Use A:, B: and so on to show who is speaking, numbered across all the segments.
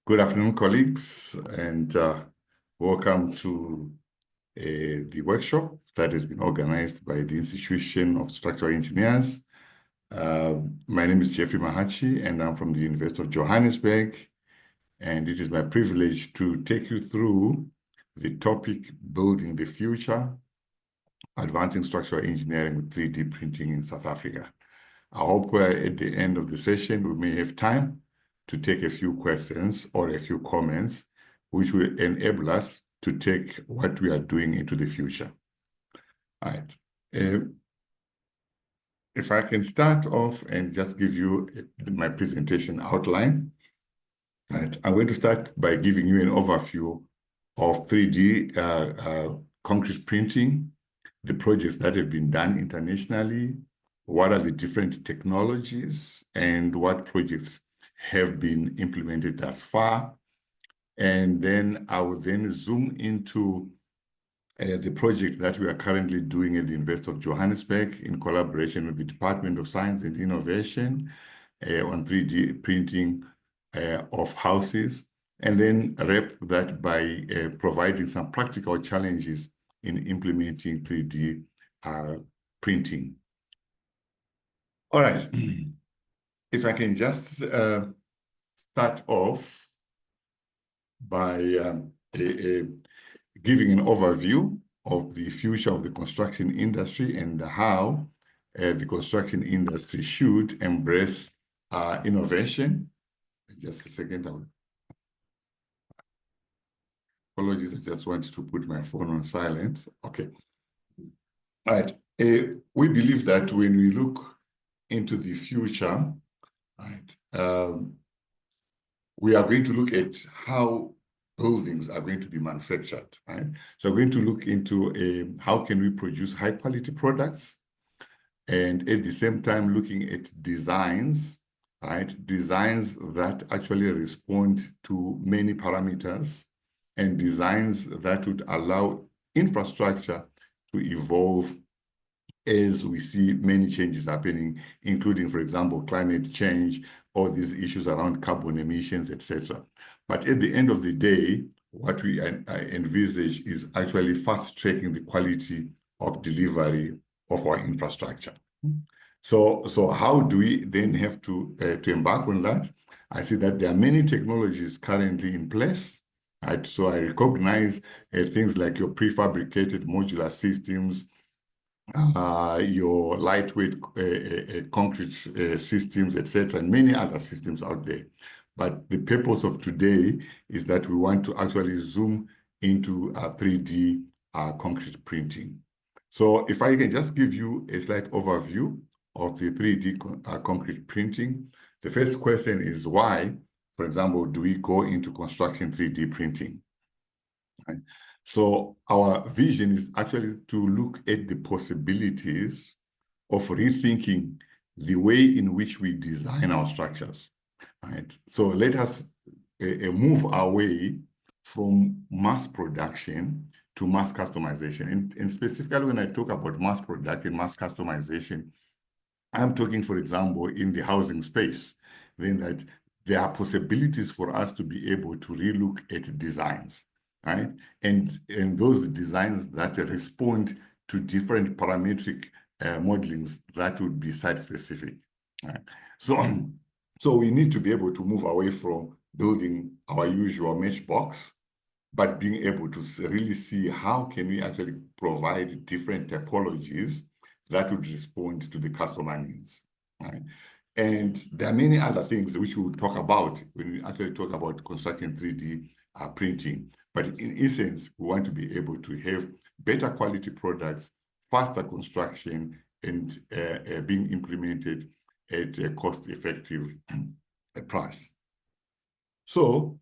A: Good afternoon, colleagues, and welcome to the workshop that has been organized by the Institution of Structural Engineers. My name is Jeffrey Mahachi, and I'm from the University of Johannesburg, and it is my privilege to take you through the topic, Building the Future, Advancing Structural Engineering with 3D Printing in South Africa. I hope at the end of the session, we may have time to take a few questions or a few comments, which will enable us to take what we are doing into the future. All right. If I can start off and just give you my presentation outline. All right. I'm going to start by giving you an overview of 3D concrete printing, the projects that have been done internationally, what are the different technologies, and what projects have been implemented thus far. And then I will then zoom into the project that we are currently doing at the University of Johannesburg in collaboration with the Department of Science and Innovation on 3D printing of houses, and then wrap that by providing some practical challenges in implementing 3D printing. All right. If I can just start off by giving an overview of the future of the construction industry and how the construction industry should embrace innovation. Just a second. Apologies, I just wanted to put my phone on silent. Okay. All right. We believe that when we look into the future, right, we are going to look at how buildings are going to be manufactured, right? So we're going to look into how can we produce high quality products, and at the same time looking at designs, right? Designs that actually respond to many parameters, and designs that would allow infrastructure to evolve as we see many changes happening, including, for example, climate change, all these issues around carbon emissions, etc. But at the end of the day, what we envisage is actually fast-tracking the quality of delivery of our infrastructure. So how do we then have to embark on that? I see that there are many technologies currently in place. Right? So I recognize things like your prefabricated modular systems, your lightweight concrete systems, etc., and many other systems out there. But the purpose of today is that we want to actually zoom into 3D concrete printing. So if I can just give you a slight overview of the 3D concrete printing, the first question is why, for example, do we go into construction 3D printing? Right? So our vision is actually to look at the possibilities of rethinking the way in which we design our structures, right? So let us move away from mass production to mass customization. And specifically when I talk about mass production, mass customization, I'm talking, for example, in the housing space, then that there are possibilities for us to be able to relook at designs, right? And those designs that respond to different parametric modelings that would be site-specific. Right? So we need to be able to move away from building our usual matchbox, but being able to really see how can we actually provide different typologies that would respond to the customer needs. Right? And there are many other things which we will talk about when we actually talk about constructing 3D printing. But in essence, we want to be able to have better quality products, faster construction, and being implemented at a cost-effective price. So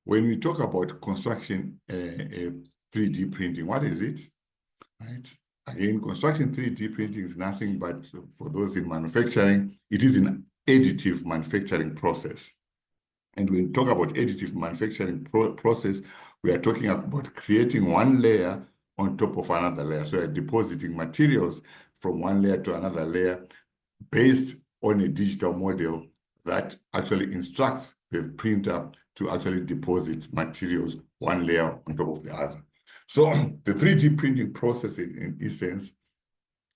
A: when we talk about construction 3D printing, what is it? Right? Again, construction 3D printing is nothing but, for those in manufacturing, it is an additive manufacturing process. And when we talk about additive manufacturing process, we are talking about creating one layer on top of another layer. So you're depositing materials from one layer to another layer based on a digital model that actually instructs the printer to actually deposit materials one layer on top of the other. So the 3D printing process in essence,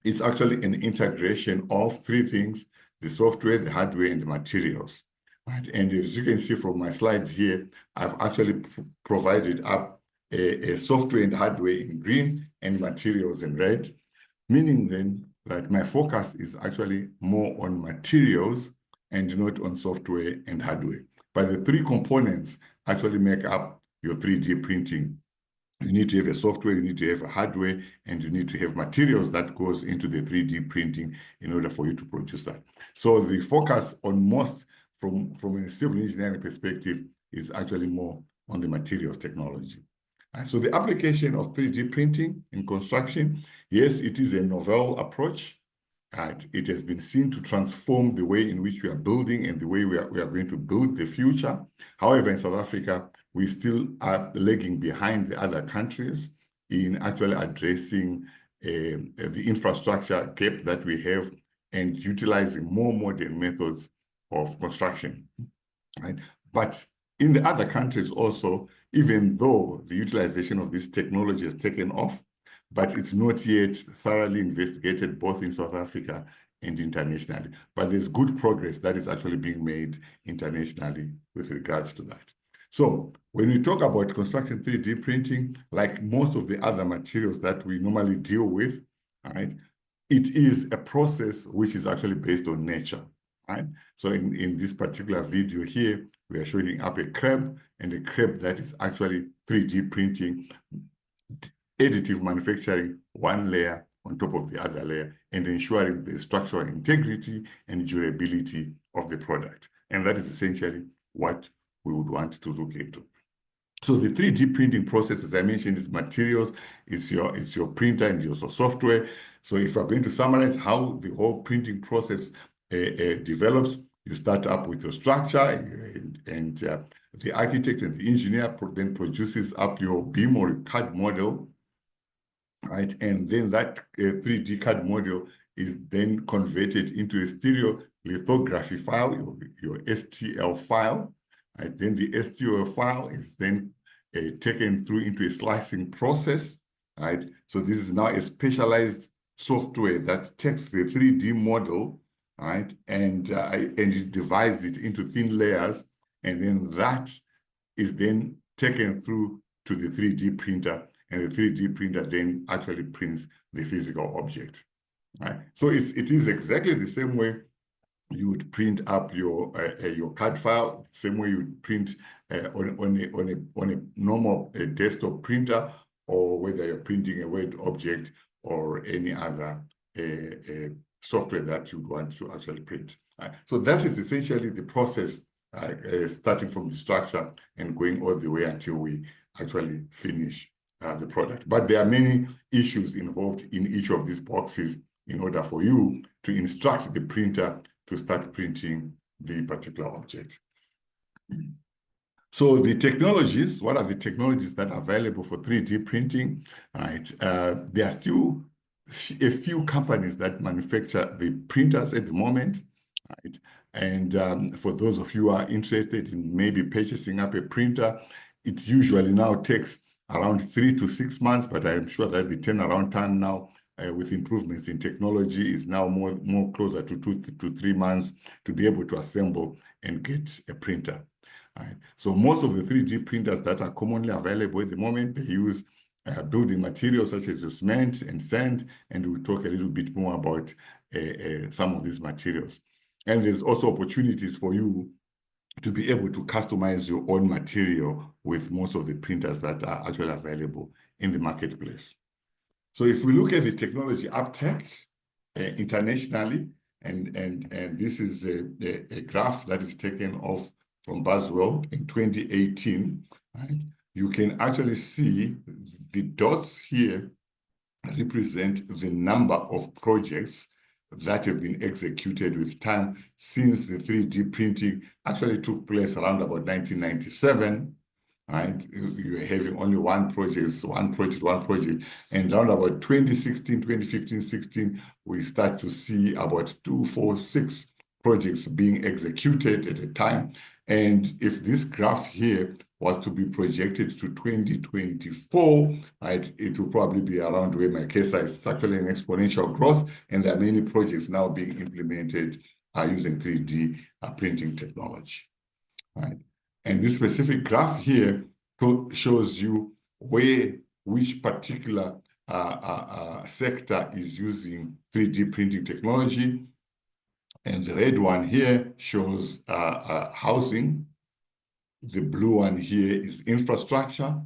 A: it's actually an integration of three things: the software, the hardware, and the materials. Right? And as you can see from my slides here, I've actually provided up a software and hardware in green and materials in red, meaning then that my focus is actually more on materials and not on software and hardware. But the three components actually make up your 3D printing. You need to have a software, you need to have a hardware, and you need to have materials that goes into the 3D printing in order for you to produce that. So the focus on most from a civil engineering perspective is actually more on the materials technology. And so the application of 3D printing in construction, yes, it is a novel approach. It has been seen to transform the way in which we are building and the way we are going to build the future. However, in South Africa, we still are lagging behind the other countries in actually addressing the infrastructure gap that we have and utilizing more modern methods of construction. Right? But in the other countries also, even though the utilization of this technology has taken off, but it's not yet thoroughly investigated both in South Africa and internationally. But there's good progress that is actually being made internationally with regards to that. So when we talk about construction 3D printing, like most of the other materials that we normally deal with, right, it is a process which is actually based on nature. Right? So in this particular video here, we are showing up a crab, and a crab that is actually 3D printing, additive manufacturing, one layer on top of the other layer, and ensuring the structural integrity and durability of the product. And that is essentially what we would want to look into. So the 3D printing process, as I mentioned, is materials, it's your printer and your software. So if we're going to summarize how the whole printing process develops, you start up with your structure, and the architect and the engineer then produces up your BIM or CAD model, right? And then that 3D CAD model is then converted into a stereo lithography file, your STL file, right? Then the STL file is then taken through into a slicing process, right? So this is now a specialized software that takes the 3D model, right, and it divides it into thin layers, and then that is then taken through to the 3D printer, and the 3D printer then actually prints the physical object. Right? So it is exactly the same way you would print up your CAD file, same way you would print on a normal desktop printer, or whether you're printing a Word object or any other software that you want to actually print. Right? So that is essentially the process, starting from the structure and going all the way until we actually finish the product. But there are many issues involved in each of these boxes in order for you to instruct the printer to start printing the particular object. So the technologies, what are the technologies that are available for 3D printing? Right? There are still a few companies that manufacture the printers at the moment. Right? And for those of you who are interested in maybe purchasing up a printer, it usually now takes around 3 to 6 months, but I'm sure that the turnaround time now with improvements in technology is now more closer to 2 to 3 months to be able to assemble and get a printer. Right? So most of the 3D printers that are commonly available at the moment, they use building materials such as cement and sand, and we'll talk a little bit more about some of these materials. And there's also opportunities for you to be able to customize your own material with most of the printers that are actually available in the marketplace. So if we look at the technology uptake internationally, and this is a graph that is taken off from Baswell in 2018, right? You can actually see the dots here represent the number of projects that have been executed with time since the 3D printing actually took place around about 1997, right? You're having only one project, and around about 2016, 2015, 16, we start to see about 2, 4, 6 projects being executed at a time. And if this graph here was to be projected to 2024, right, it will probably be around where my case is actually an exponential growth, and there are many projects now being implemented using 3D printing technology, right? And this specific graph here shows you which particular sector is using 3D printing technology. And the red one here shows housing. The blue one here is infrastructure.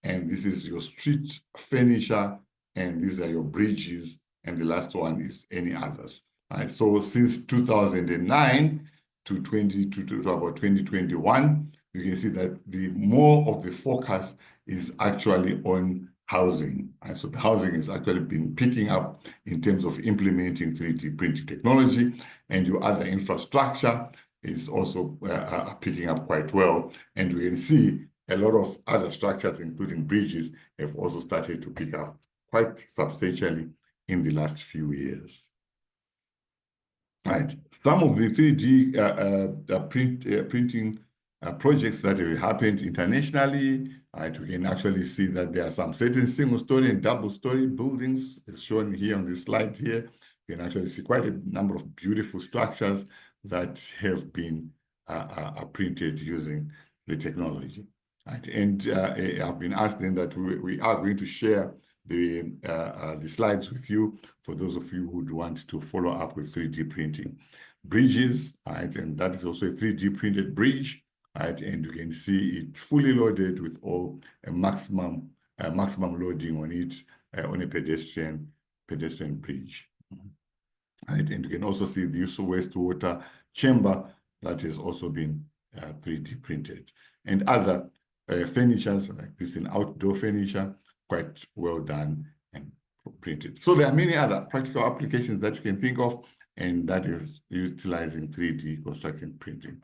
A: And this is your street furniture. And these are your bridges. And the last one is any others. Right? So since 2009 to about 2021, you can see that the more of the focus is actually on housing. Right? So the housing has actually been picking up in terms of implementing 3D printing technology, and your other infrastructure is also picking up quite well. And we can see a lot of other structures, including bridges, have also started to pick up quite substantially in the last few years. Right. Some of the 3D printing projects that have happened internationally, right, we can actually see that there are some certain single-story and double-story buildings, as shown here on this slide here. You can actually see quite a number of beautiful structures that have been printed using the technology. Right. And I've been asked then that we are going to share the slides with you for those of you who would want to follow up with 3D printing. Bridges, right, and that is also a 3D printed bridge, right, and you can see it fully loaded with all a maximum loading on it on a pedestrian bridge. Right, and you can also see the wastewater chamber that has also been 3D printed, and other furnitures like this in outdoor furniture, quite well done and printed. So there are many other practical applications that you can think of, and that is utilizing 3D construction printing.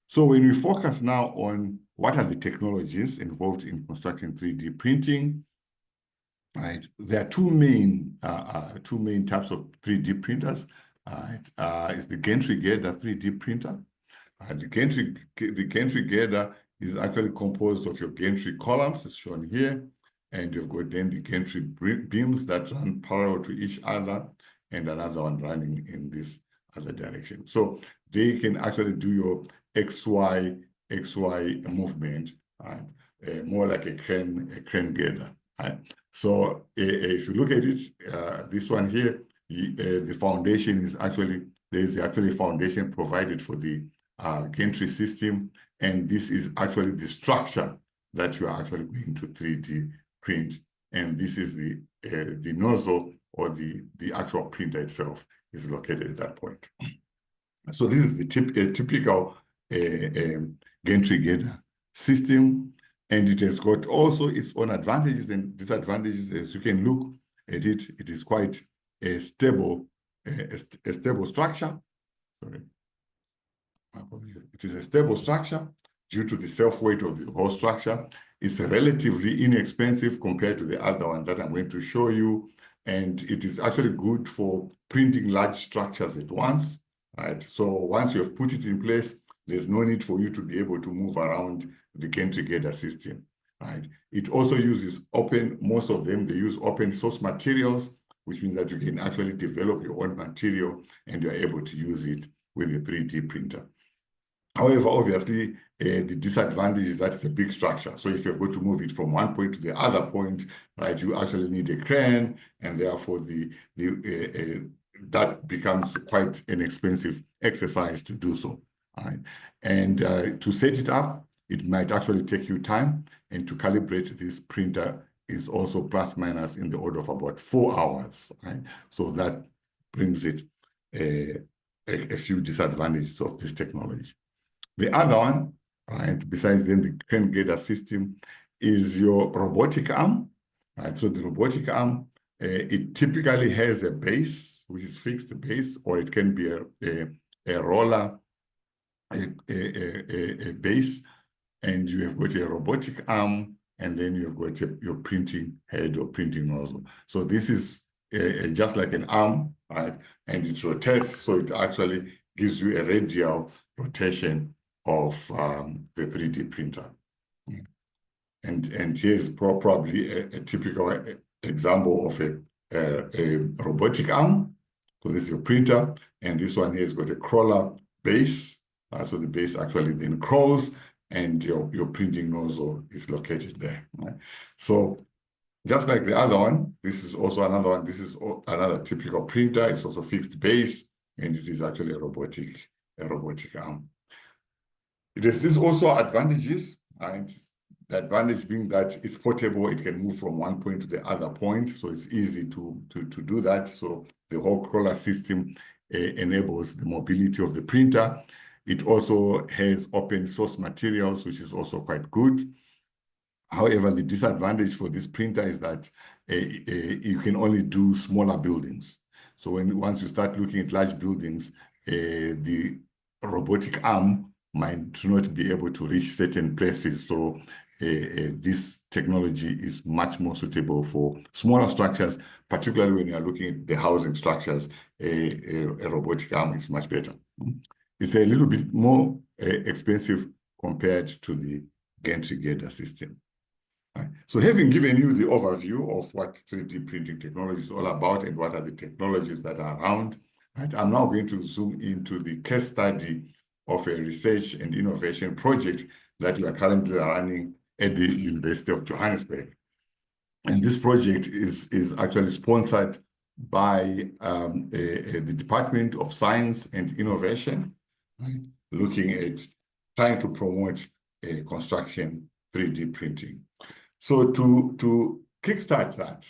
A: So when we focus now on what are the technologies involved in constructing 3D printing, right? There are two main types of 3D printers. It's the gantry girder 3D printer. The gantry girder is actually composed of your gantry columns, as shown here. And you've got then the gantry beams that run parallel to each other, and another one running in this other direction. So they can actually do your XY movement, right? More like a crane girder, right? So if you look at it, this one here, the foundation is there's actually a foundation provided for the gantry system, and this is actually the structure that you are actually going to 3D print, and this is the nozzle, or the actual printer itself is located at that point. So this is the typical gantry girder system, and it has got also its own advantages and disadvantages. As you can look at it, it is quite a stable structure. Sorry. It is a stable structure due to the self-weight of the whole structure. It's relatively inexpensive compared to the other one that I'm going to show you. And it is actually good for printing large structures at once, right? So once you have put it in place, there's no need for you to be able to move around the gantry girder system, right? It also uses most of them, they use open source materials, which means that you can actually develop your own material and you're able to use it with a 3D printer. However, obviously, the disadvantage is that's a big structure. So if you're going to move it from one point to the other point, right, you actually need a crane, and therefore that becomes quite an expensive exercise to do so. Right? And to set it up, it might actually take you time, and to calibrate this printer is also plus minus in the order of about 4 hours. Right? So that brings it a few disadvantages of this technology. The other one, right, besides then the crane girder system, is your robotic arm. Right? So the robotic arm, it typically has a base, which is fixed base, or it can be a roller, a base, and you have got a robotic arm, and then you've got your printing head or printing nozzle. So this is just like an arm, right? And it rotates, so it actually gives you a radial rotation of the 3D printer. And here's probably a typical example of a robotic arm. So this is your printer, and this one here has got a crawler base. So the base actually then crawls, and your printing nozzle is located there. Right? So just like the other one, this is also another one. This is another typical printer. It's also fixed base, and it is actually a robotic arm. It has this also advantages, right? The advantage being that it's portable, it can move from one point to the other point, so it's easy to do that. So the whole crawler system enables the mobility of the printer. It also has open source materials, which is also quite good. However, the disadvantage for this printer is that you can only do smaller buildings. So once you start looking at large buildings, the robotic arm might not be able to reach certain places. So this technology is much more suitable for smaller structures, particularly when you are looking at the housing structures. A robotic arm is much better. It's a little bit more expensive compared to the gantry girder system. Right. So having given you the overview of what 3D printing technology is all about and what are the technologies that are around, right, I'm now going to zoom into the case study of a research and innovation project that we are currently running at the University of Johannesburg. And this project is actually sponsored by the Department of Science and Innovation, right, looking at trying to promote construction 3D printing. So to kickstart that,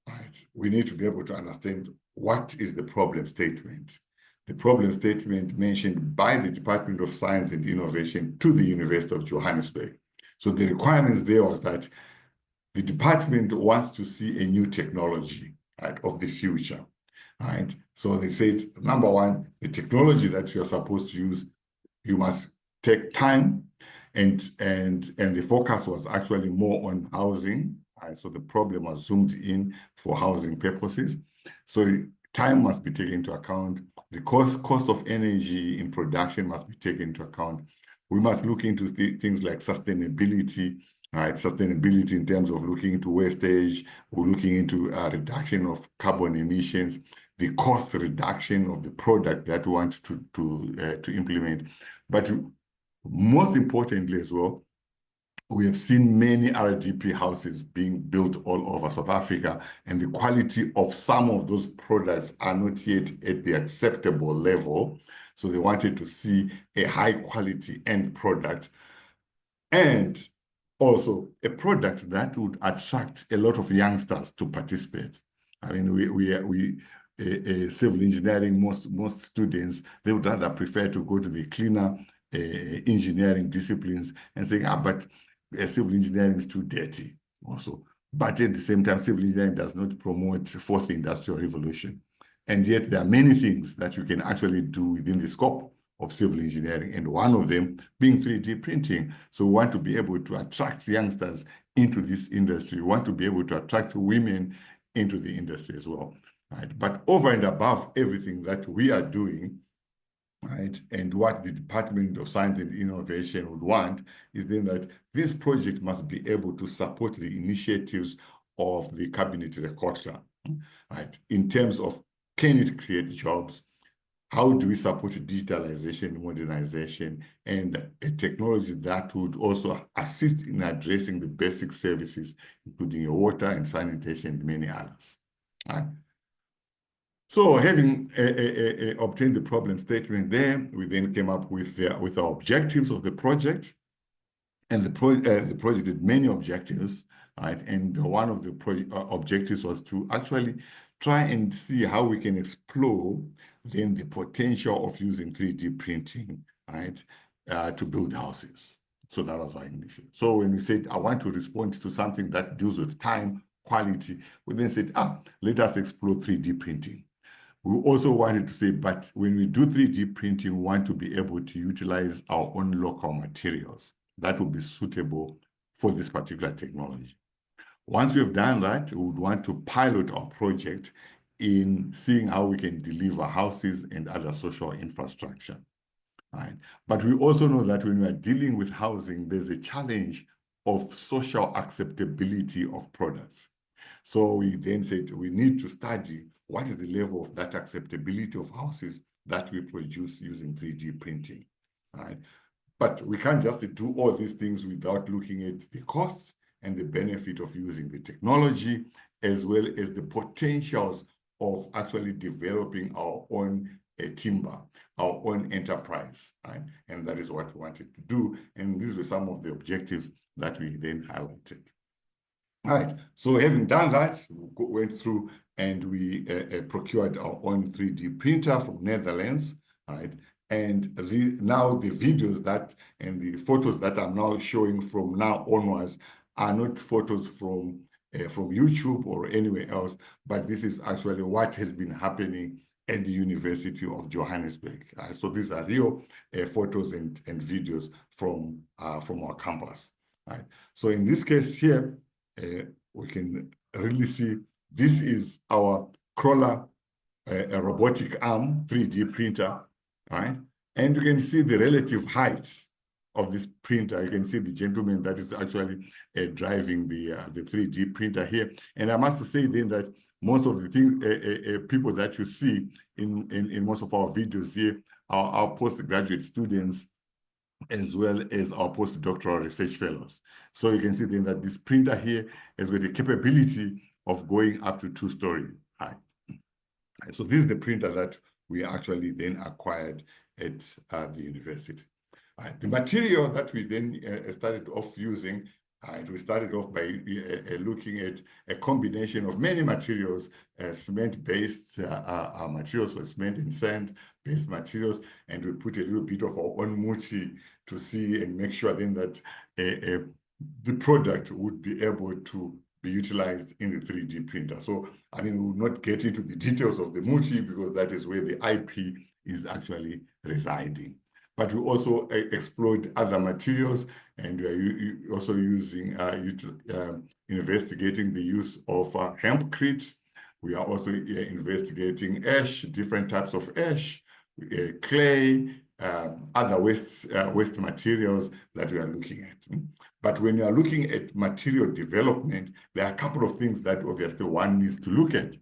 A: right, we need to be able to understand what is the problem statement. The problem statement mentioned by the Department of Science and Innovation to the University of Johannesburg. So the requirements there was that the department wants to see a new technology, right, of the future, right? So they said, number one, the technology that you're supposed to use, you must take time, and the focus was actually more on housing. Right? So the problem was zoomed in for housing purposes. So time must be taken into account. The cost of energy in production must be taken into account. We must look into things like sustainability, right? Sustainability in terms of looking into wastage, we're looking into reduction of carbon emissions, the cost reduction of the product that we want to implement. But most importantly as well, we have seen many RDP houses being built all over South Africa, and the quality of some of those products are not yet at the acceptable level. So they wanted to see a high quality end product, and also a product that would attract a lot of youngsters to participate. I mean, civil engineering, most students, they would rather prefer to go to the cleaner engineering disciplines and say, but civil engineering is too dirty also. But at the same time, civil engineering does not promote fourth industrial revolution. And yet there are many things that you can actually do within the scope of civil engineering, and one of them being 3D printing. So we want to be able to attract youngsters into this industry. We want to be able to attract women into the industry as well. Right? But over and above everything that we are doing, right, and what the Department of Science and Innovation would want is then that this project must be able to support the initiatives of the Cabinet Recorder, right, in terms of, can it create jobs? How do we support digitalization, modernization, and a technology that would also assist in addressing the basic services, including your water and sanitation and many others? Right? So having obtained the problem statement there, we then came up with our objectives of the project. And the project had many objectives, right? And one of the objectives was to actually try and see how we can explore then the potential of using 3D printing, right, to build houses. So that was our initiative. So when we said, I want to respond to something that deals with time, quality, we then said, let us explore 3D printing. We also wanted to say, but when we do 3D printing, we want to be able to utilize our own local materials that will be suitable for this particular technology. Once we've done that, we would want to pilot our project in seeing how we can deliver houses and other social infrastructure. right? But we also know that when we are dealing with housing, there's a challenge of social acceptability of products. So we then said we need to study what is the level of that acceptability of houses that we produce using 3D printing, right? But we can't just do all these things without looking at the costs and the benefit of using the technology, as well as the potentials of actually developing our own timber, our own enterprise, right? And that is what we wanted to do. And these were some of the objectives that we then highlighted. All right, so having done that, we went through and we procured our own 3D printer from Netherlands, right? And now the videos that and the photos that I'm now showing from now onwards are not photos from YouTube or anywhere else, but this is actually what has been happening at the University of Johannesburg. Right? So these are real photos and videos from our campus. Right? So in this case here, we can really see this is our crawler, a robotic arm 3D printer, right? And you can see the relative height of this printer. You can see the gentleman that is actually driving the 3D printer here. And I must say then that most of the people that you see in most of our videos here are our postgraduate students, as well as our postdoctoral research fellows. So you can see then that this printer here has got the capability of going up to 2-story high. So this is the printer that we actually then acquired at the university. The material that we then started off using, we started off by looking at a combination of many materials, cement-based materials, so cement and sand-based materials, and we put a little bit of our own muchi to see and make sure then that the product would be able to be utilized in the 3D printer. So, I mean, we will not get into the details of the muchi because that is where the IP is actually residing. But we also explored other materials, and we are also using, investigating the use of hempcrete. We are also investigating ash, different types of ash, clay, other waste materials that we are looking at. But when you are looking at material development, there are a couple of things that obviously one needs to look at.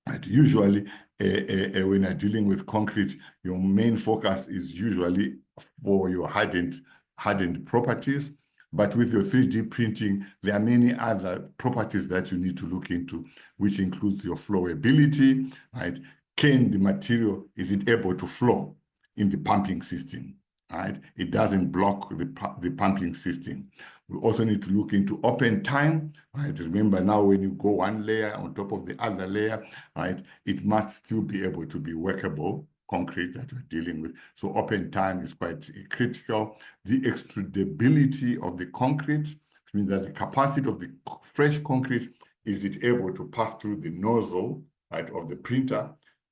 A: And usually, when you're dealing with concrete, your main focus is usually for your hardened properties. But with your 3D printing, there are many other properties that you need to look into, which includes your flowability, right? Can the material, is it able to flow in the pumping system? Right? It doesn't block the pumping system. We also need to look into open time, right? Remember now when you go one layer on top of the other layer, right? It must still be able to be workable concrete that we're dealing with. So open time is quite critical. The extrudability of the concrete, which means that the capacity of the fresh concrete, is it able to pass through the nozzle, right, of the printer,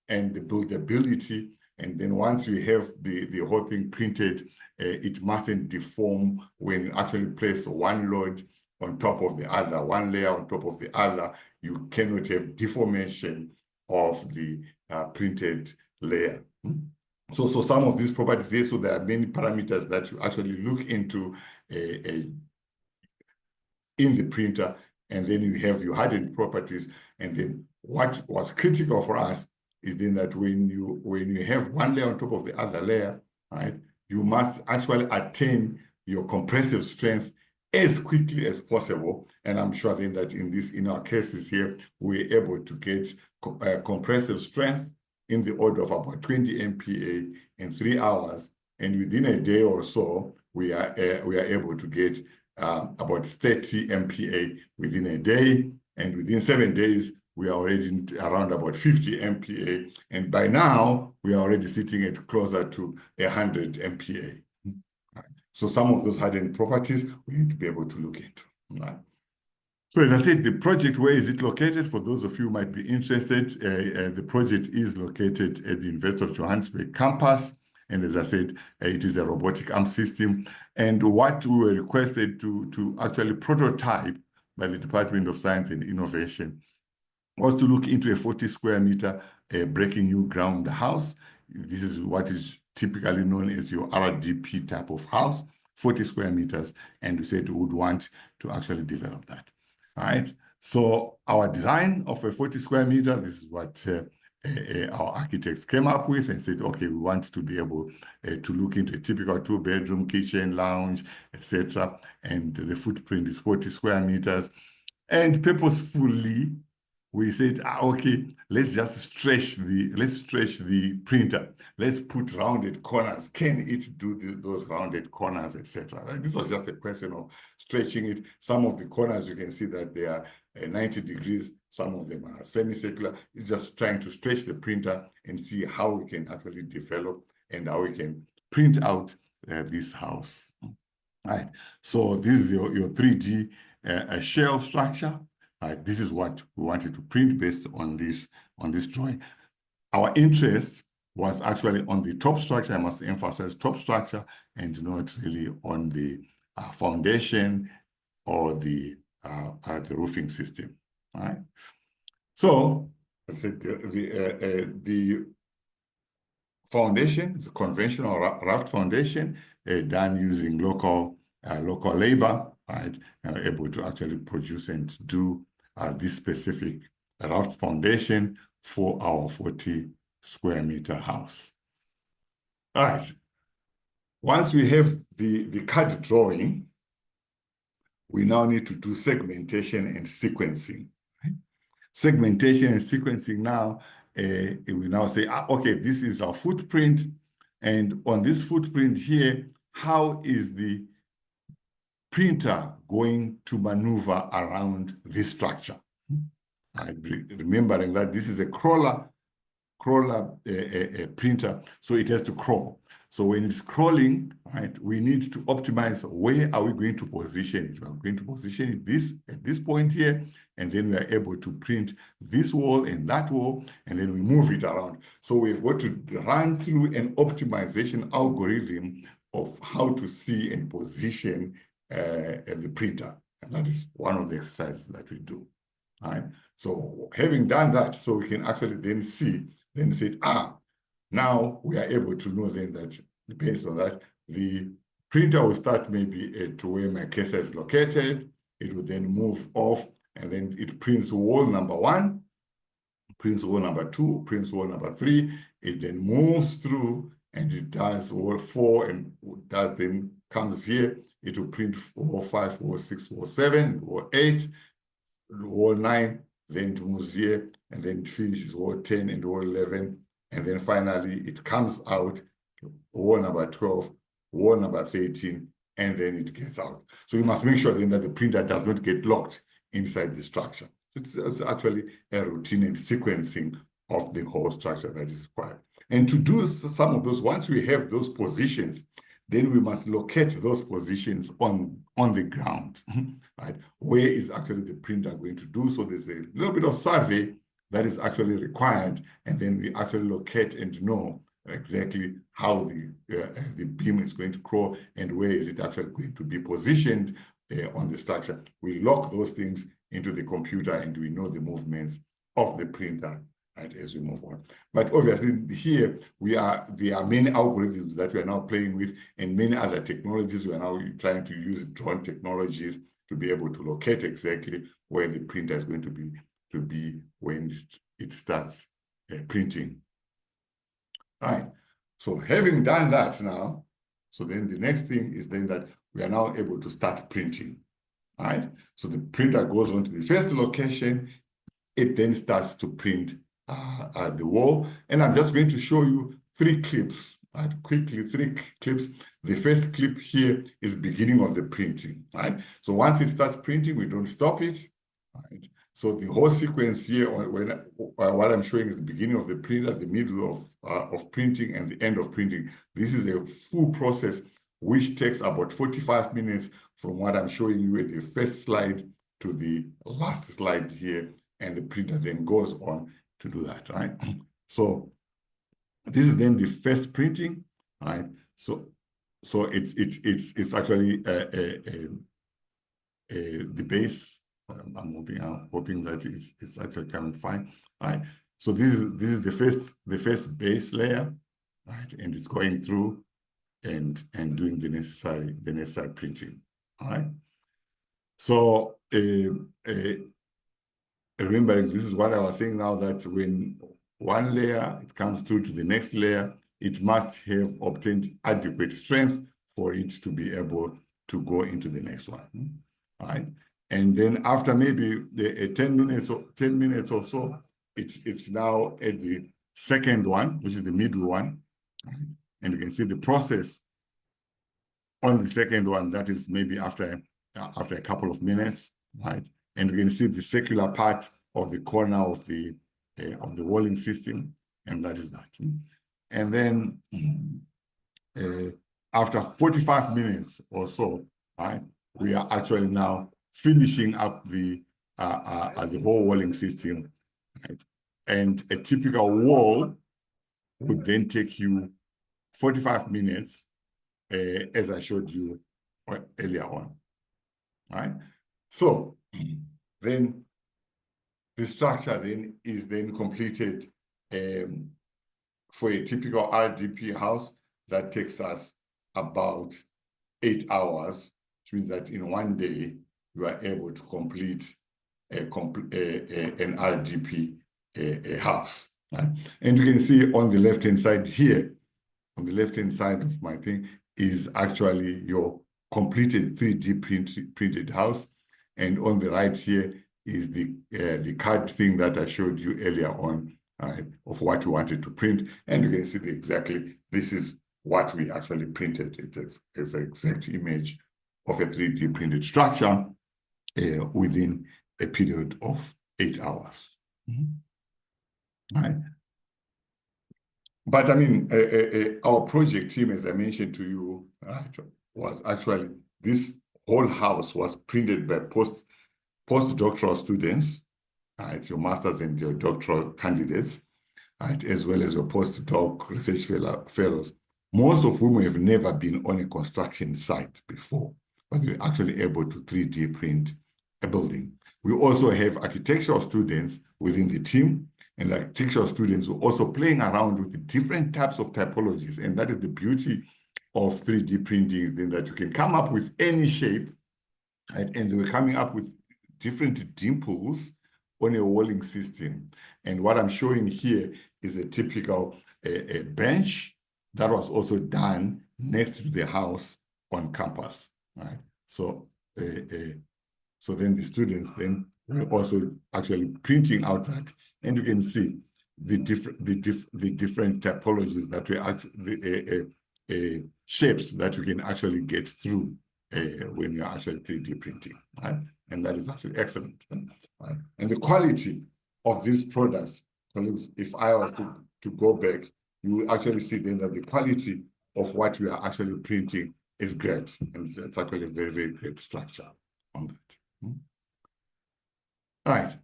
A: and the buildability. And then once you have the whole thing printed, it mustn't deform when you actually place one load on top of the other, one layer on top of the other. You cannot have deformation of the printed layer. So some of these properties here, so there are many parameters that you actually look into in the printer, and then you have your hardened properties. And then what was critical for us is then that when you have one layer on top of the other layer, right, you must actually attain your compressive strength as quickly as possible. And I'm sure then that in our cases here, we're able to get compressive strength in the order of about 20 MPa in 3 hours. And within a day or so, we are able to get about 30 MPa within a day. And within 7 days, we are already around about 50 MPa. And by now, we are already sitting at closer to 100 MPa. Right. So some of those hardened properties we need to be able to look into. Right. So as I said, the project, where is it located? For those of you who might be interested, the project is located at the University of Johannesburg campus. And as I said, it is a robotic arm system. And what we were requested to actually prototype by the Department of Science and Innovation was to look into a 40 square meter breaking new ground house. This is what is typically known as your RDP type of house, 40 square meters, and we said we would want to actually develop that. All right. So our design of a 40 square meter, this is what our architects came up with and said, okay, we want to be able to look into a typical 2-bedroom, kitchen, lounge, etc. And the footprint is 40 square meters. And purposefully, we said, okay, let's stretch the printer. Let's put rounded corners. Can it do those rounded corners, etc.? Right? This was just a question of stretching it. Some of the corners, you can see that they are 90 degrees. Some of them are semicircular. It's just trying to stretch the printer and see how we can actually develop and how we can print out this house. Right. So this is your 3D shell structure. Right. This is what we wanted to print based on this drawing. Our interest was actually on the top structure. I must emphasize top structure and not really on the foundation or the roofing system. All right. So I said the foundation is a conventional raft foundation done using local labor, right? Able to actually produce and do this specific raft foundation for our 40 square meter house. All right. Once we have the CAD drawing, we now need to do segmentation and sequencing. Right? Segmentation and sequencing now, we now say, okay, this is our footprint. And on this footprint here, how is the printer going to maneuver around this structure? Remembering that this is a crawler printer, so it has to crawl. So when it's crawling, right, we need to optimize where are we going to position it. We are going to position it at this point here, and then we are able to print this wall and that wall, and then we move it around. So we've got to run through an optimization algorithm of how to see and position the printer. And that is one of the exercises that we do. Right? So having done that, so we can actually then see, then say, now we are able to know then that based on that, the printer will start maybe at where my cursor is located. It will then move off, and then it prints wall number 1, prints wall number 2, prints wall number 3. It then moves through and it does wall 4 and then comes here. It will print wall 5, wall 6, wall 7, wall 8, wall 9, then it moves here, and then it finishes wall 10 and wall 11. And then finally, it comes out, wall number 12, wall number 13, and then it gets out. So you must make sure then that the printer does not get locked inside the structure. It's actually a routine and sequencing of the whole structure that is required. And to do some of those, once we have those positions, then we must locate those positions on the ground, right? Where is actually the printer going to do? So there's a little bit of survey that is actually required, and then we actually locate and know exactly how the beam is going to crawl and where is it actually going to be positioned on the structure. We lock those things into the computer and we know the movements of the printer, right, as we move on. But obviously here there are many algorithms that we are now playing with and many other technologies. We are now trying to use drone technologies to be able to locate exactly where the printer is going to be when it starts printing. All right. So having done that now, so then the next thing is then that we are now able to start printing. All right. So the printer goes on to the first location. It then starts to print the wall. And I'm just going to show you 3 clips, right? Quickly, 3 clips. The first clip here is beginning of the printing, right? So once it starts printing, we don't stop it, right? So the whole sequence here, what I'm showing is the beginning of the printer, the middle of printing, and the end of printing. This is a full process which takes about 45 minutes from what I'm showing you at the first slide to the last slide here, and the printer then goes on to do that, right? So this is then the first printing, right? So it's actually the base. I'm hoping that it's actually coming fine. All right. So this is the first base layer, right? And it's going through and doing the necessary printing, all right? So remember, this is what I was saying now, that when one layer, it comes through to the next layer, it must have obtained adequate strength for it to be able to go into the next one, all right? And then after maybe 10 minutes or so, it's now at the second one, which is the middle one, right? And you can see the process on the second one, that is maybe after a couple of minutes, right? And you can see the circular part of the corner of the walling system, and that is that. And then after 45 minutes or so, right, we are actually now finishing up the whole walling system, right? And a typical wall would then take you 45 minutes, as I showed you earlier on, right? So then the structure then is then completed for a typical RDP house. That takes us about 8 hours, which means that in one day, you are able to complete an RDP house, right? And you can see on the left-hand side here, on the left-hand side of my thing, is actually your completed 3D printed house. And on the right here is the card thing that I showed you earlier on, right, of what you wanted to print. And you can see exactly, this is what we actually printed. It's an exact image of a 3D printed structure within a period of 8 hours. Right. But I mean, our project team, as I mentioned to you, right, was actually, this whole house was printed by postdoctoral students, right, your masters and your doctoral candidates, right, as well as your postdoc research fellows, most of whom have never been on a construction site before, but we're actually able to 3D print a building. We also have architectural students within the team, and architectural students were also playing around with the different types of typologies. And that is the beauty of 3D printing, then that you can come up with any shape, right? And they were coming up with different dimples on a walling system. And what I'm showing here is a typical a bench that was also done next to the house on campus, right? So, so then the students then were also actually printing out that, and you can see the different typologies that we actually shapes that you can actually get through when you're actually 3D printing, right? And that is actually excellent, right? And the quality of these products, colleagues, if I was to go back, you will actually see then that the quality of what we are actually printing is great, and it's actually a very, very great structure on that. All right.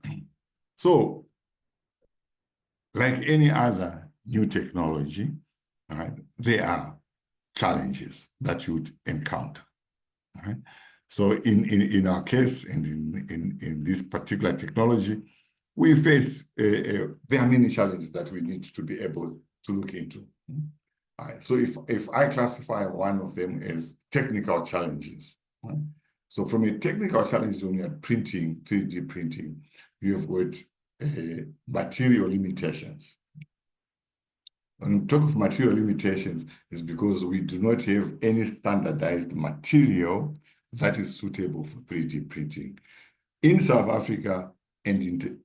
A: So, like any other new technology, right, there are challenges that you would encounter. Right? So in our case, and in this particular technology, we face, there are many challenges that we need to be able to look into. Right? So if I classify one of them as technical challenges, right? So from a technical challenge, when you're printing, 3D printing, you have got material limitations. When we talk of material limitations, it's because we do not have any standardized material that is suitable for 3D printing in South Africa and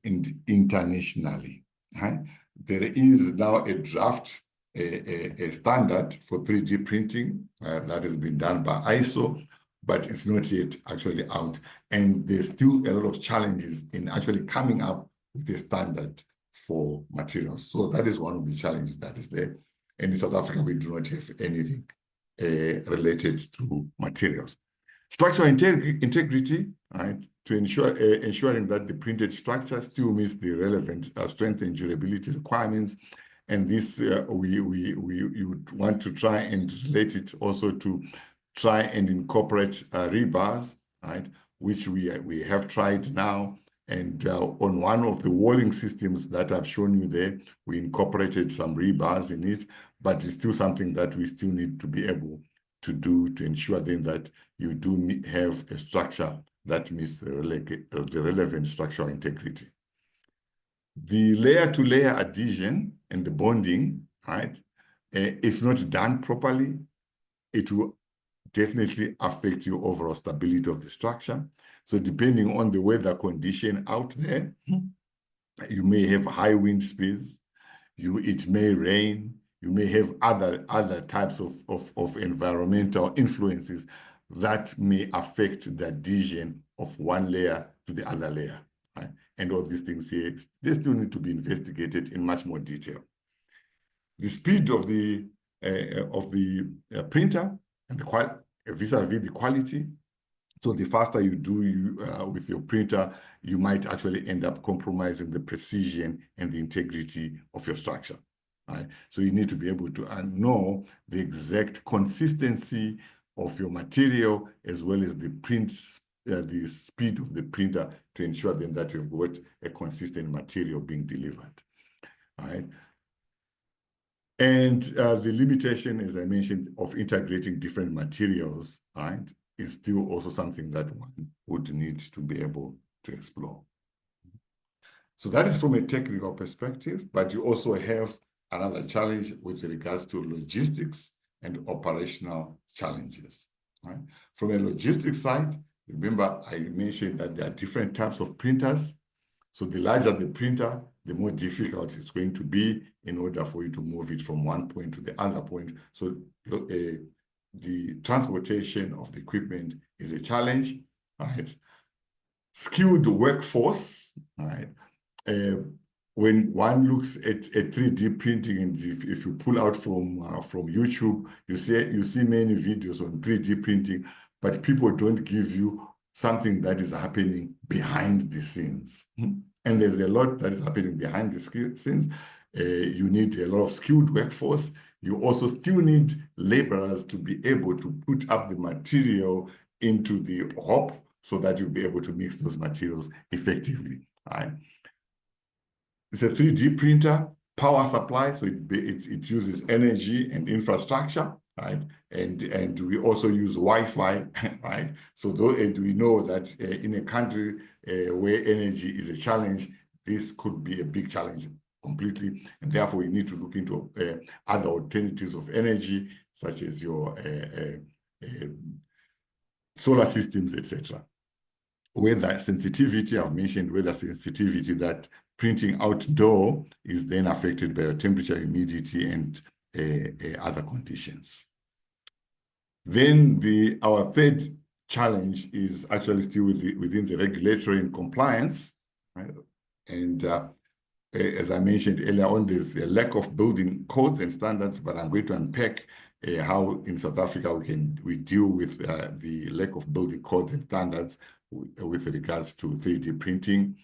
A: internationally. Right? There is now a draft, a standard for 3D printing that has been done by ISO, but it's not yet actually out. And there's still a lot of challenges in actually coming up with a standard for materials. So that is one of the challenges that is there. And in South Africa, we do not have anything related to materials. Structural integrity, right, to ensure ensuring that the printed structure still meets the relevant strength and durability requirements. And this, we would want to try and relate it also to try and incorporate rebars, right, which we have tried now. And on one of the walling systems that I've shown you there, we incorporated some rebars in it. but it's still something that we still need to be able to do to ensure then that you do have a structure that meets the relevant structural integrity. The layer-to-layer adhesion and the bonding, right, if not done properly, it will definitely affect your overall stability of the structure. So depending on the weather condition out there, you may have high wind speeds, it may rain, you may have other types of environmental influences that may affect the adhesion of one layer to the other layer. Right? And all these things here, they still need to be investigated in much more detail. The speed of the printer and vis-a-vis the quality. So the faster you do with your printer, you might actually end up compromising the precision and the integrity of your structure. Right? So you need to be able to know the exact consistency of your material as well as the the speed of the printer to ensure then that you've got a consistent material being delivered. Right? And the limitation, as I mentioned, of integrating different materials, right, is still also something that one would need to be able to explore. So that is from a technical perspective, but you also have another challenge with regards to logistics and operational challenges. Right? From a logistics side, remember I mentioned that there are different types of printers. So the larger the printer, the more difficult it's going to be in order for you to move it from one point to the other point. So the transportation of the equipment is a challenge, right? Skilled workforce, right? When one looks at 3D printing, and if you pull out from YouTube, you see many videos on 3D printing, but people don't give you something that is happening behind the scenes. And there's a lot that is happening behind the scenes. You need a lot of skilled workforce. You also still need laborers to be able to put up the material into the hop so that you'll be able to mix those materials effectively. Right? It's a 3D printer, power supply, so it uses energy and infrastructure, right? And we also use Wi-Fi, right? So and we know that in a country where energy is a challenge, this could be a big challenge completely, and therefore we need to look into other alternatives of energy, such as your solar systems, etc. Weather sensitivity, I've mentioned weather sensitivity, that printing outdoor is then affected by temperature, humidity, and other conditions. Then our third challenge is actually still within the regulatory and compliance, right? And as I mentioned earlier on, there's a lack of building codes and standards, but I'm going to unpack how in South Africa we deal with the lack of building codes and standards with regards to 3D printing,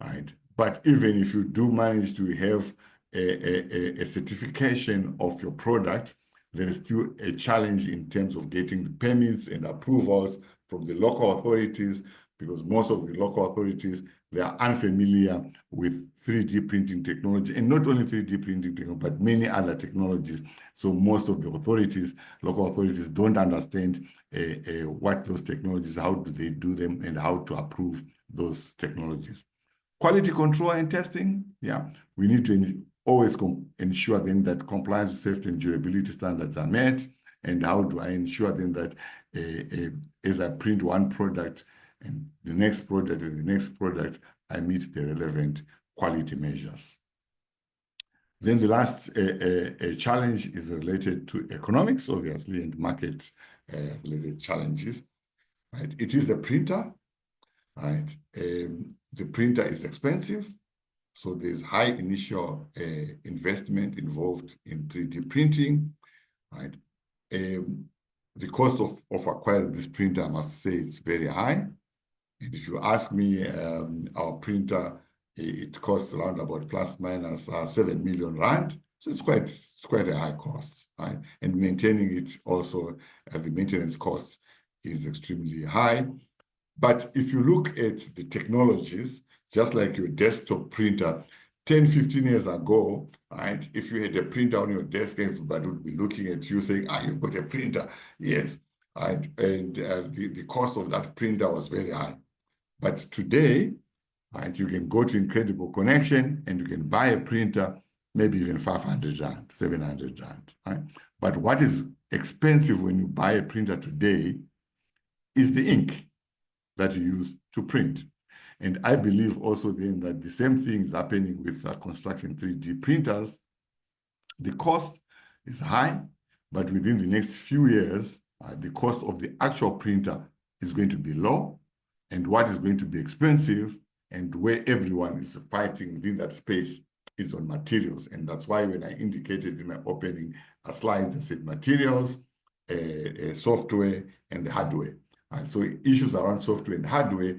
A: right? But even if you do manage to have a certification of your product, there is still a challenge in terms of getting the permits and approvals from the local authorities, because most of the local authorities, they are unfamiliar with 3D printing technology, and not only 3D printing technology, but many other technologies. So most of the local authorities don't understand what those technologies, how do they do them, and how to approve those technologies. Quality control and testing, yeah, we need to always ensure then that compliance with safety and durability standards are met. And how do I ensure then that as I print one product and the next product and the next product, I meet the relevant quality measures. Then the last challenge is related to economics, obviously, and market related challenges. Right? It is a printer, right? The printer is expensive, so there's high initial investment involved in 3D printing, right? The cost of acquiring this printer, I must say, is very high. And if you ask me, our printer, it costs around about plus minus 7 million rand. So it's quite a high cost, right? And maintaining it also, the maintenance cost is extremely high. But if you look at the technologies, just like your desktop printer, 10, 15 years ago, right, if you had a printer on your desk, everybody would be looking at you saying, you've got a printer. Yes, right. And the cost of that printer was very high. But today, right, you can go to Incredible Connection and you can buy a printer, maybe even 500 Rand, 700 Rand, right? But what is expensive when you buy a printer today is the ink that you use to print. And I believe also then that the same thing is happening with construction 3D printers. The cost is high, but within the next few years, the cost of the actual printer is going to be low. And what is going to be expensive and where everyone is fighting within that space is on materials. And that's why when I indicated in my opening slides, I said materials, software, and hardware. So issues around software and hardware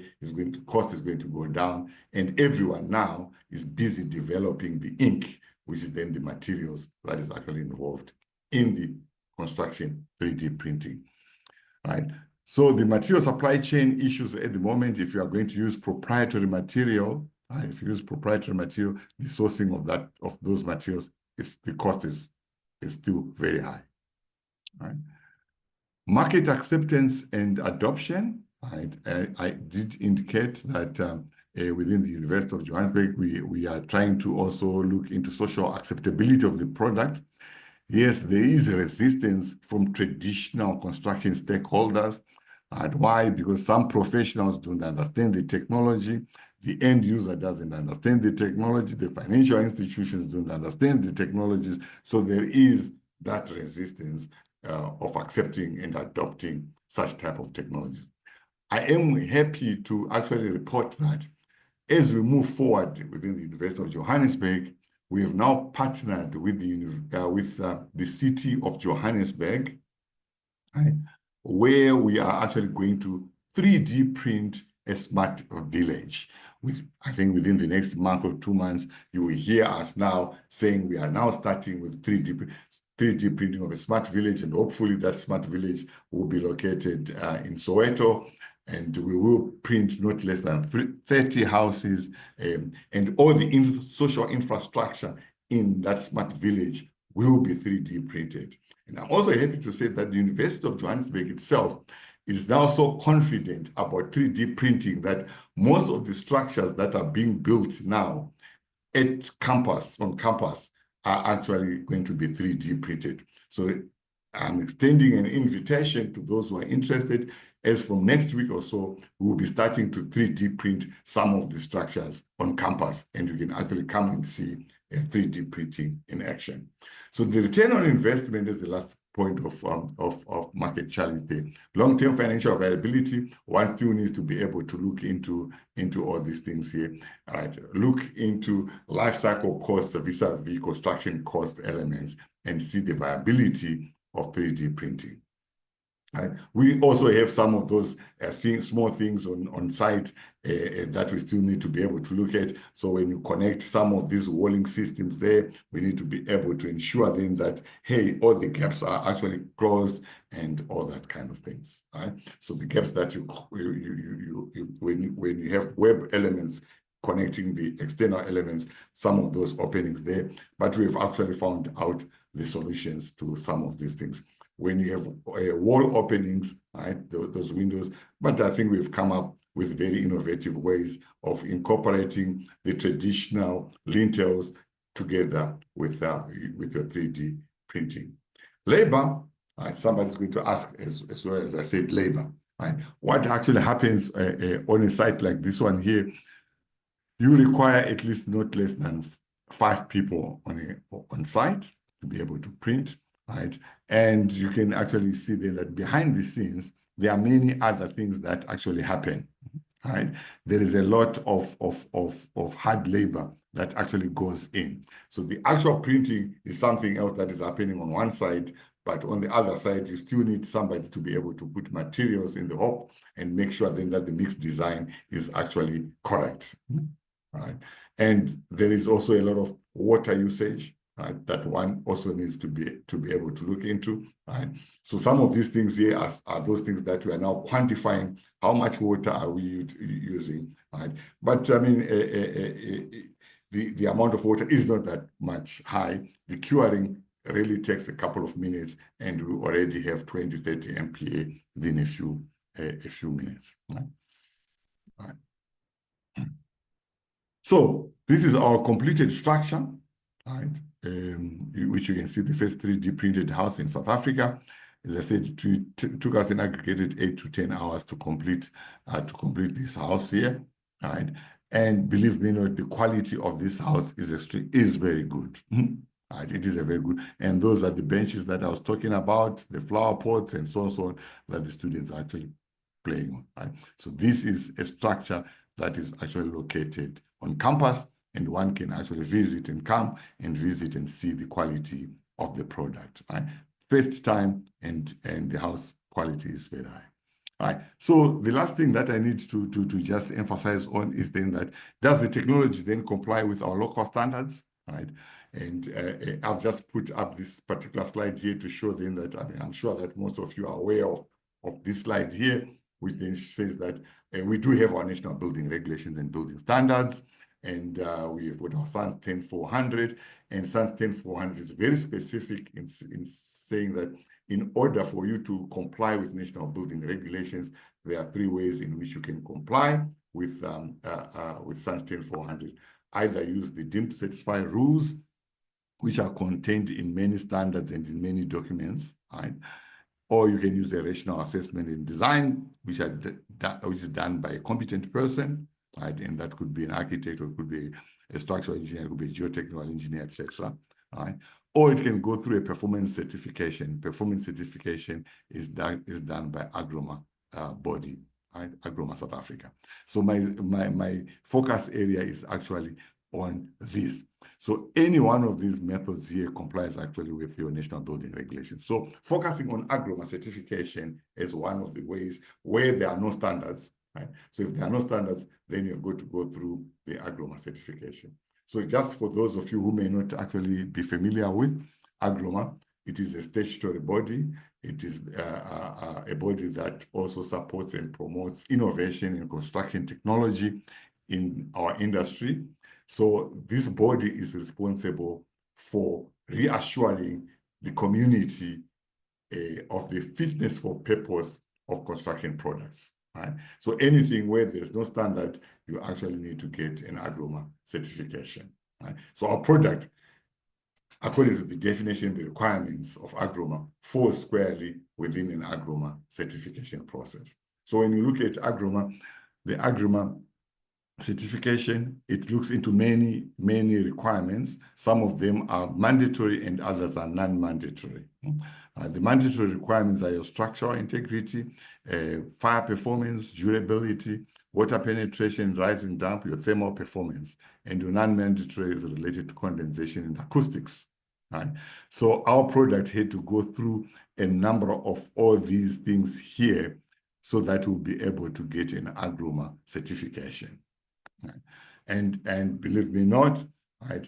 A: cost is going to go down, and everyone now is busy developing the ink, which is then the materials that is actually involved in the construction 3D printing, right? So the material supply chain issues at the moment, if you are going to use proprietary material, if you use proprietary material, the sourcing of those materials, the cost is still very high, right? Market acceptance and adoption, right? I did indicate that within the University of Johannesburg, we are trying to also look into social acceptability of the product. Yes, there is a resistance from traditional construction stakeholders. And why? Because some professionals don't understand the technology, the end user doesn't understand the technology, the financial institutions don't understand the technologies, so there is that resistance of accepting and adopting such type of technologies. I am happy to actually report that as we move forward within the University of Johannesburg, we have now partnered with the city of Johannesburg, right, where we are actually going to 3D print a smart village. I think within the next month or 2 months, you will hear us now saying we are now starting with 3D printing of a smart village, and hopefully that smart village will be located in Soweto, and we will print not less than 30 houses, and all the social infrastructure in that smart village will be 3D printed. And I'm also happy to say that the University of Johannesburg itself is now so confident about 3D printing that most of the structures that are being built now on campus, are actually going to be 3D printed. So I'm extending an invitation to those who are interested. As from next week or so, we will be starting to 3D print some of the structures on campus, and you can actually come and see a 3D printing in action. So the return on investment is the last point of market challenge there. Long-term financial viability, one still needs to be able to look into all these things here. All right, look into life cycle cost vis-a-vis construction cost elements and see the viability of 3D printing. Right. We also have some of those small things on site that we still need to be able to look at. So when you connect some of these walling systems there, we need to be able to ensure then that, hey, all the gaps are actually closed and all that kind of things. Right? So the gaps that when you have web elements connecting the external elements, some of those openings there, but we've actually found out the solutions to some of these things. When you have wall openings, right, those windows, but I think we've come up with very innovative ways of incorporating the traditional lintels together with your 3D printing. Labor, right, somebody's going to ask as well as I said, labor, right? What actually happens on a site like this one here? You require at least not less than 5 people on site to be able to print, right? And you can actually see then that behind the scenes, there are many other things that actually happen, right? There is a lot of hard labor that actually goes in. So the actual printing is something else that is happening on one side, but on the other side, you still need somebody to be able to put materials in the hop and make sure then that the mixed design is actually correct, right? And there is also a lot of water usage, right, that one also needs to be able to look into, right? So some of these things here are those things that we are now quantifying. How much water are we using, right? But I mean, the amount of water is not that much high. The curing really takes a couple of minutes, and we already have 20, 30 MPa within a few minutes. Right? Right. So this is our completed structure, right? Which you can see the first 3D printed house in South Africa. As I said, it took us an aggregated 8 to 10 hours to complete this house here, right? And believe me, the quality of this house is very good. Right? It is a very good, and those are the benches that I was talking about, the flower pots and so on that the students are actually playing on. Right? So this is a structure that is actually located on campus, and one can actually visit and come and visit and see the quality of the product. Right? First time, and the house quality is very high. Right. So the last thing that I need to just emphasize on is then that does the technology then comply with our local standards? Right. And I've just put up this particular slide here to show then that, I mean, I'm sure that most of you are aware of this slide here, which then says that we do have our national building regulations and building standards. And we have got our SANS 10400, and SANS 10400 is very specific in saying that in order for you to comply with national building regulations, there are 3 ways in which you can comply with SANS 10400. Either use the deemed to satisfy rules, which are contained in many standards and in many documents, right? Or you can use the rational assessment and design, which is done by a competent person, right? And that could be an architect, or it could be a structural engineer, it could be a geotechnical engineer, etc. Right? Or it can go through a performance certification. Performance certification is done by Agroma body, right? Agroma South Africa. So my focus area is actually on this. So any one of these methods here complies actually with your national building regulations. So focusing on Agroma certification is one of the ways where there are no standards, right? So if there are no standards, then you've got to go through the Agroma certification. So just for those of you who may not actually be familiar with Agroma, it is a statutory body. It is a body that also supports and promotes innovation in construction technology in our industry. So this body is responsible for reassuring the community of the fitness for purpose of construction products. Right? So anything where there's no standard, you actually need to get an Agroma certification. Right? So our product, according to the definition, the requirements of Agroma, falls squarely within an Agroma certification process. So when you look at Agroma, the Agroma certification, it looks into many requirements. Some of them are mandatory and others are non-mandatory. The mandatory requirements are your structural integrity, fire performance, durability, water penetration, rising damp, your thermal performance, and your non-mandatory is related to condensation and acoustics. Right? So our product had to go through a number of all these things here so that we'll be able to get an Agroma certification. Right? And believe me not, right,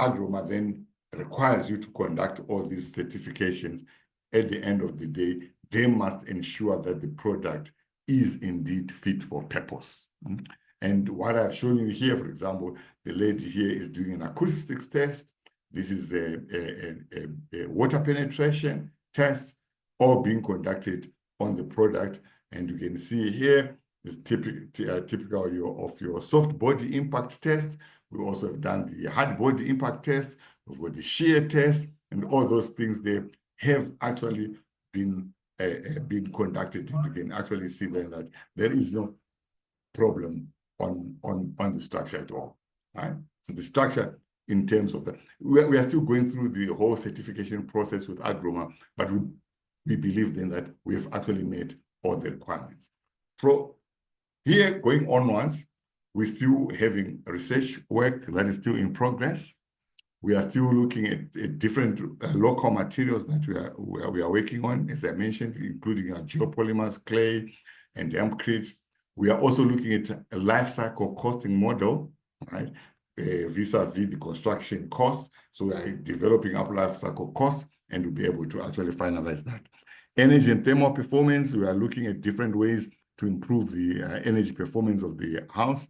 A: Agroma then requires you to conduct all these certifications. At the end of the day, they must ensure that the product is indeed fit for purpose. And what I've shown you here, for example, the lady here is doing an acoustics test. This is a water penetration test, all being conducted on the product. And you can see here is typical of your soft body impact test. We also have done the hard body impact test. We've got the shear test, and all those things there have actually been conducted. And you can actually see then that there is no problem on the structure at all. Right? So the structure, in terms of that, we are still going through the whole certification process with Agroma, but we believe then that we have actually met all the requirements. Here, going onwards, we're still having research work that is still in progress. We are still looking at different local materials that we are working on, as I mentioned, including our geopolymers, clay, and hempcrete. We are also looking at a life cycle costing model, right, vis-a-vis the construction costs. So we are developing up life cycle costs, and we'll be able to actually finalize that. Energy and thermal performance, we are looking at different ways to improve the energy performance of the house.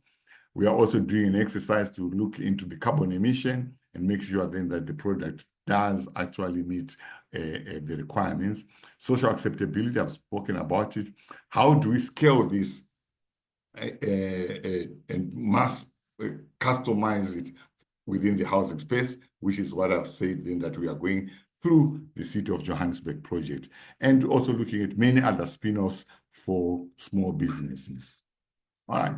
A: We are also doing an exercise to look into the carbon emission and make sure then that the product does actually meet the requirements. Social acceptability, I've spoken about it. How do we scale this and mass customize it within the housing space, which is what I've said then that we are going through the City of Johannesburg project, and also looking at many other spin-offs for small businesses. All right.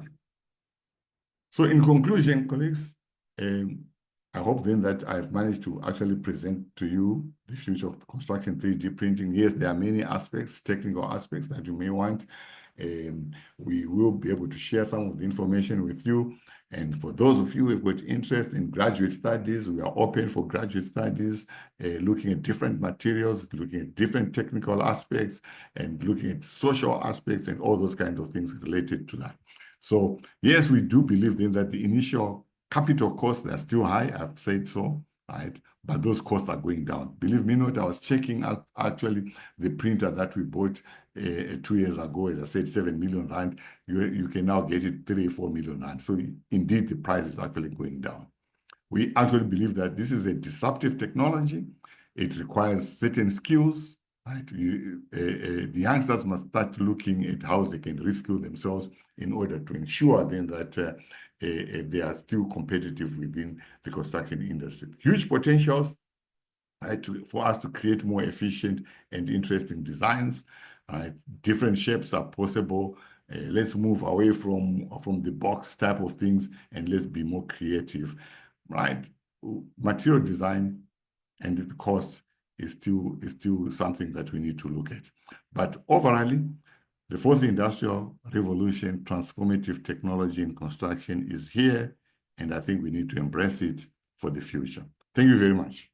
A: So in conclusion, colleagues, I hope then that I've managed to actually present to you the future of construction 3D printing. Yes, there are many aspects, technical aspects that you may want. We will be able to share some of the information with you. And for those of you who have got interest in graduate studies, we are open for graduate studies, looking at different materials, looking at different technical aspects, and looking at social aspects and all those kinds of things related to that. So yes, we do believe then that the initial capital costs are still high. I've said so, right? But those costs are going down. Believe me not, I was checking out actually the printer that we bought 2 years ago, as I said, 7 million rand. You can now get it 3-4 million rand. So indeed, the price is actually going down. We actually believe that this is a disruptive technology. It requires certain skills, right? The youngsters must start looking at how they can reskill themselves in order to ensure then that they are still competitive within the construction industry. Huge potentials, right, for us to create more efficient and interesting designs. Right? Different shapes are possible. Let's move away from the box type of things and let's be more creative. Right? Material design and the cost is still something that we need to look at. But overall, the fourth industrial revolution, transformative technology in construction is here, and I think we need to embrace it for the future. Thank you very much.